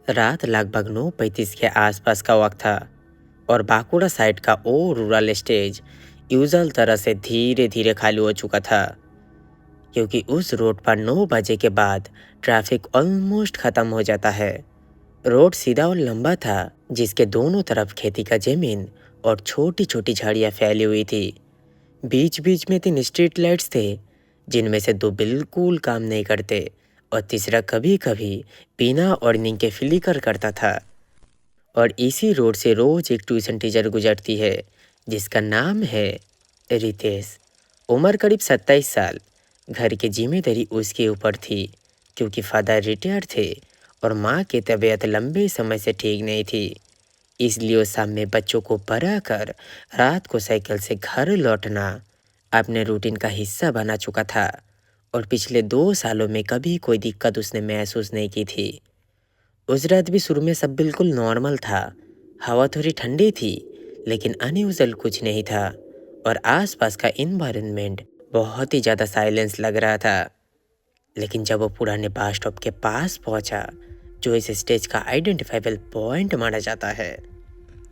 रात लगभग 9:35 के आसपास का वक्त था और बांकुड़ा साइड का ओ रूरल स्टेज यूजुअल तरह से धीरे धीरे खाली हो चुका था, क्योंकि उस रोड पर 9 बजे के बाद ट्रैफिक ऑलमोस्ट खत्म हो जाता है। रोड सीधा और लंबा था, जिसके दोनों तरफ खेती का जमीन और छोटी छोटी झाड़ियां फैली हुई थी। बीच बीच में 3 स्ट्रीट लाइट्स थे, जिनमें से 2 बिल्कुल काम नहीं करते और तीसरा कभी कभी बिना वार्निंग के फ्लिकर करता था। और इसी रोड से रोज एक ट्यूशन टीचर गुजरती है, जिसका नाम है रितेश। उम्र करीब 27 साल। घर की जिम्मेदारी उसके ऊपर थी, क्योंकि फादर रिटायर थे और माँ की तबीयत लंबे समय से ठीक नहीं थी। इसलिए वो शाम में बच्चों को पढ़ा कर रात को साइकिल से घर लौटना अपने रूटीन का हिस्सा बना चुका था। और पिछले 2 सालों में कभी कोई दिक्कत उसने महसूस नहीं की थी। उस रात भी शुरू में सब बिल्कुल नॉर्मल था। हवा थोड़ी ठंडी थी, लेकिन अनयूजुअल कुछ नहीं था और आसपास का इन्वायरमेंट बहुत ही ज़्यादा साइलेंस लग रहा था। लेकिन जब वो पुराने बस स्टॉप के पास पहुंचा, जो इस स्टेज का आइडेंटिफाइबल पॉइंट माना जाता है,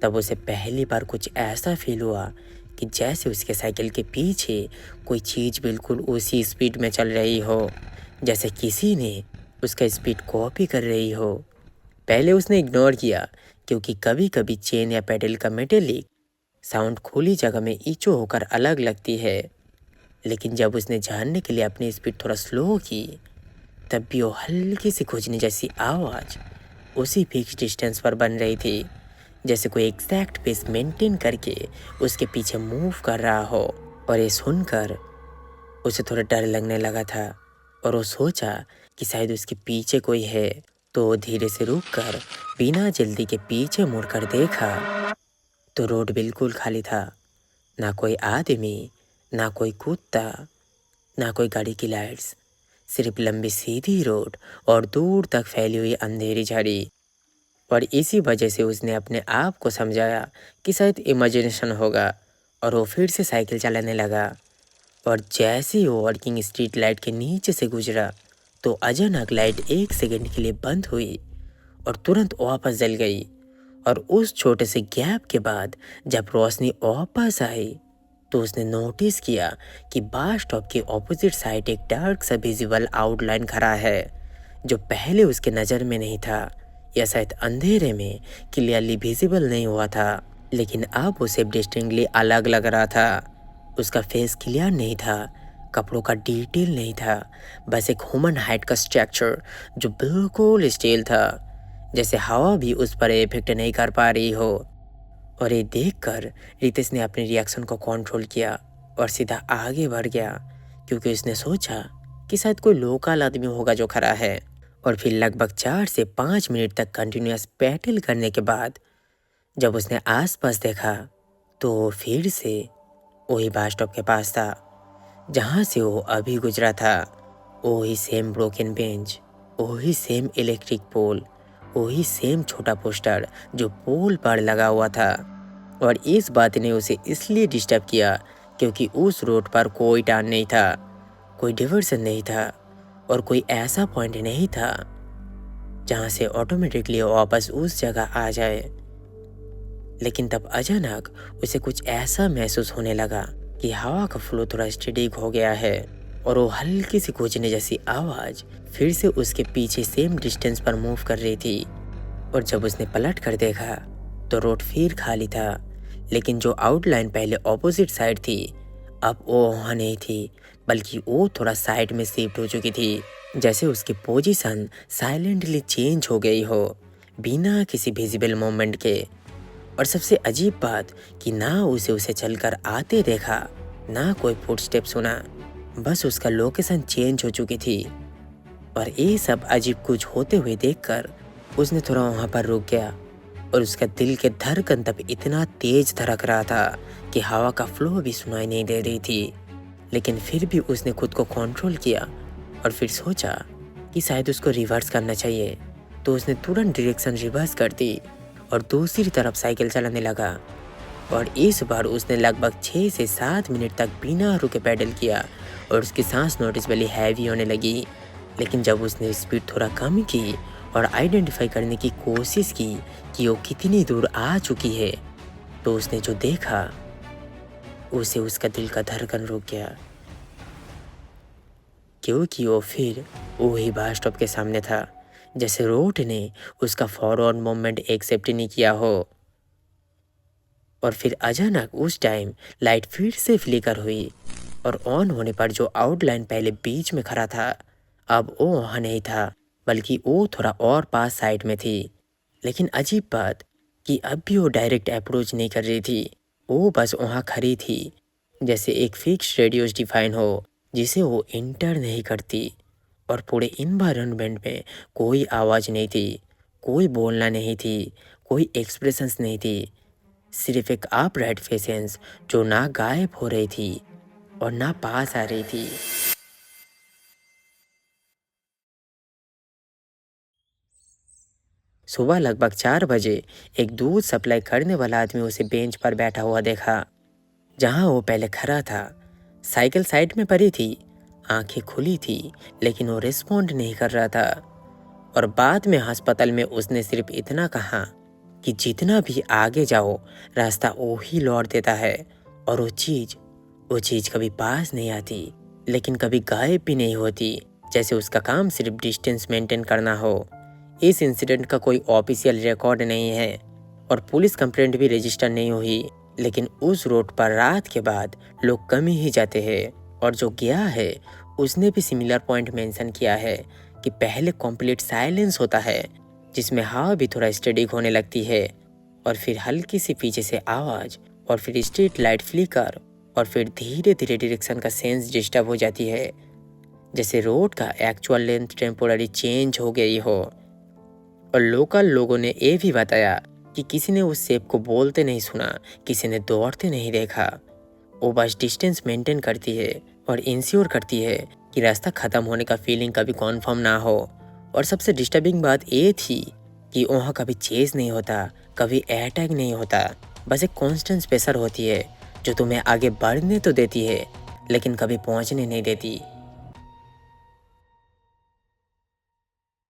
तब उसे पहली बार कुछ ऐसा फील हुआ कि जैसे उसके साइकिल के पीछे कोई चीज़ बिल्कुल उसी स्पीड में चल रही हो, जैसे किसी ने उसका स्पीड कॉपी कर रही हो। पहले उसने इग्नोर किया, क्योंकि कभी कभी चेन या पेडल का मेटेलिक साउंड खुली जगह में ईचो होकर अलग लगती है। लेकिन जब उसने जानने के लिए अपनी स्पीड थोड़ा स्लो की, तब भी वो हल्की सी खुजनी जैसी आवाज़ उसी फिक्स डिस्टेंस पर बन रही थी, जैसे कोई एग्जैक्ट पेस मेंटेन करके उसके पीछे मूव कर रहा हो। और ये सुनकर उसे थोड़ा डर लगने लगा था और वो सोचा कि शायद उसके पीछे कोई है। तो वो धीरे से रुक कर बिना जल्दी के पीछे मुड़कर देखा, तो रोड बिल्कुल खाली था। ना कोई आदमी, ना कोई कुत्ता, ना कोई गाड़ी की लाइट्स। सिर्फ लंबी सीधी रोड और दूर तक फैली हुई अंधेरी झाड़ी। और इसी वजह से उसने अपने आप को समझाया कि शायद इमेजिनेशन होगा, और वो फिर से साइकिल चलाने लगा। और जैसे ही वो वर्किंग स्ट्रीट लाइट के नीचे से गुजरा, तो अचानक लाइट 1 सेकंड के लिए बंद हुई और तुरंत वापस जल गई। और उस छोटे से गैप के बाद जब रोशनी वापस आई, तो उसने नोटिस किया कि बस स्टॉप के ऑपोजिट साइड एक डार्क सा विजिबल आउटलाइन खड़ा है, जो पहले उसके नज़र में नहीं था, या शायद अंधेरे में क्लियरली विजिबल नहीं हुआ था। लेकिन अब उसे डिस्टिंक्टली अलग लग रहा था। उसका फेस क्लियर नहीं था, कपड़ों का डिटेल नहीं था, बस एक ह्यूमन हाइट का स्ट्रक्चर जो बिल्कुल स्टील था, जैसे हवा भी उस पर इफेक्ट नहीं कर पा रही हो। और ये देखकर रितेश ने अपने रिएक्शन को कंट्रोल किया और सीधा आगे बढ़ गया, क्योंकि उसने सोचा कि शायद कोई लोकल आदमी होगा जो खड़ा है। और फिर लगभग 4 से 5 मिनट तक कंटिन्यूअस पैडल करने के बाद जब उसने आसपास देखा, तो वो फिर से वही बस स्टॉप के पास था, जहाँ से वो अभी गुजरा था। वही सेम ब्रोकन बेंच, वही सेम इलेक्ट्रिक पोल, वही सेम छोटा पोस्टर जो पोल पर लगा हुआ था। और इस बात ने उसे इसलिए डिस्टर्ब किया, क्योंकि उस रोड पर कोई टर्न नहीं था, कोई डिवर्सन नहीं था, और कोई ऐसा पॉइंट नहीं था जहाँ से ऑटोमेटिकली वापस उस जगह आ जाए। लेकिन तब अचानक उसे कुछ ऐसा महसूस होने लगा कि हवा का फ्लो थोड़ा स्टेडी हो गया है, और वो हल्की सी खोजने जैसी आवाज़ फिर से उसके पीछे सेम डिस्टेंस पर मूव कर रही थी। और जब उसने पलट कर देखा, तो रोड फिर खाली था, लेकिन जो आउटलाइन पहले ऑपोजिट साइड थी, अब वो वहाँ नहीं थी, बल्कि वो थोड़ा साइड में शिफ्ट हो चुकी थी, जैसे उसकी पोजीशन साइलेंटली चेंज हो गई हो, बिना किसी विजिबल मूवमेंट के। और सबसे अजीब बात कि ना उसे चलकर आते देखा, ना कोई फुटस्टेप सुना, बस उसका लोकेशन चेंज हो चुकी थी। और ये सब अजीब कुछ होते हुए देखकर उसने थोड़ा वहाँ पर रुक गया, और उसका दिल के धड़कन तब इतना तेज धड़क रहा था कि हवा का फ्लो भी सुनाई नहीं दे रही थी। लेकिन फिर भी उसने खुद को कंट्रोल किया और फिर सोचा कि शायद उसको रिवर्स करना चाहिए। तो उसने तुरंत डायरेक्शन रिवर्स कर दी और दूसरी तरफ साइकिल चलाने लगा। और इस बार उसने लगभग 6 से 7 मिनट तक बिना रुके पैडल किया और उसकी सांस नोटिसबली हैवी होने लगी। लेकिन जब उसने स्पीड थोड़ा कम की और आइडेंटिफाई करने की कोशिश की कि वो कितनी दूर आ चुकी है, तो उसने जो देखा उसे उसका दिल का धड़कन रुक गया, क्योंकि वो फिर वही बस स्टॉप के सामने था, जैसे रोड ने उसका फॉरवर्ड मूवमेंट एक्सेप्ट नहीं किया हो। और फिर अचानक उस टाइम लाइट फिर से फ्लिकर हुई और ऑन होने पर जो आउटलाइन पहले बीच में खड़ा था, अब वो वहाँ नहीं था, बल्कि वो थोड़ा और पास साइड में थी। लेकिन अजीब बात कि अब भी वो डायरेक्ट अप्रोच नहीं कर रही थी, वो बस वहाँ खड़ी थी, जैसे एक फिक्स रेडियस डिफाइन हो जिसे वो इंटर नहीं करती। और पूरे इन्वायरमेंट में कोई आवाज़ नहीं थी, कोई बोलना नहीं थी, कोई एक्सप्रेशंस नहीं थी, सिर्फ एक अपराइट फेसेंस जो ना गायब हो रही थी और ना पास आ रही थी। सुबह लगभग 4 बजे एक दूध सप्लाई करने वाला आदमी उसे बेंच पर बैठा हुआ देखा, जहां वो पहले खड़ा था। साइकिल साइड में पड़ी थी, आंखें खुली थी, लेकिन वो रिस्पॉन्ड नहीं कर रहा था। और बाद में अस्पताल में उसने सिर्फ इतना कहा कि जितना भी आगे जाओ रास्ता वो ही लौट देता है, और वो चीज़ कभी पास नहीं आती, लेकिन कभी गायब भी नहीं होती, जैसे उसका काम सिर्फ डिस्टेंस मेंटेन करना हो। इस इंसिडेंट का कोई ऑफिशियल रिकॉर्ड नहीं है और पुलिस कंप्लेंट भी रजिस्टर नहीं हुई, लेकिन उस रोड पर रात के बाद लोग कम ही जाते हैं। और जो गया है उसने भी सिमिलर पॉइंट मेंशन किया है कि पहले कंप्लीट साइलेंस होता है, जिसमें हवा भी थोड़ा स्टेडी होने लगती है, और फिर हल्की सी पीछे से आवाज़, और फिर स्ट्रीट लाइट फ्लिकर, और फिर धीरे धीरे डायरेक्शन का सेंस डिस्टर्ब हो जाती है, जैसे रोड का एक्चुअल लेंथ टेम्पोररी चेंज हो गई हो। और लोकल लोगों ने ये भी बताया कि किसी ने उस शेप को बोलते नहीं सुना, किसी ने दौड़ते नहीं देखा। वो बस डिस्टेंस मेंटेन करती है और इंश्योर करती है कि रास्ता ख़त्म होने का फीलिंग कभी कॉन्फर्म ना हो। और सबसे डिस्टर्बिंग बात ये थी कि वहाँ कभी चेस नहीं होता, कभी अटैक नहीं होता, बस एक कॉन्स्टेंट प्रेशर होती है जो तुम्हें आगे बढ़ने तो देती है, लेकिन कभी पहुँचने नहीं देती।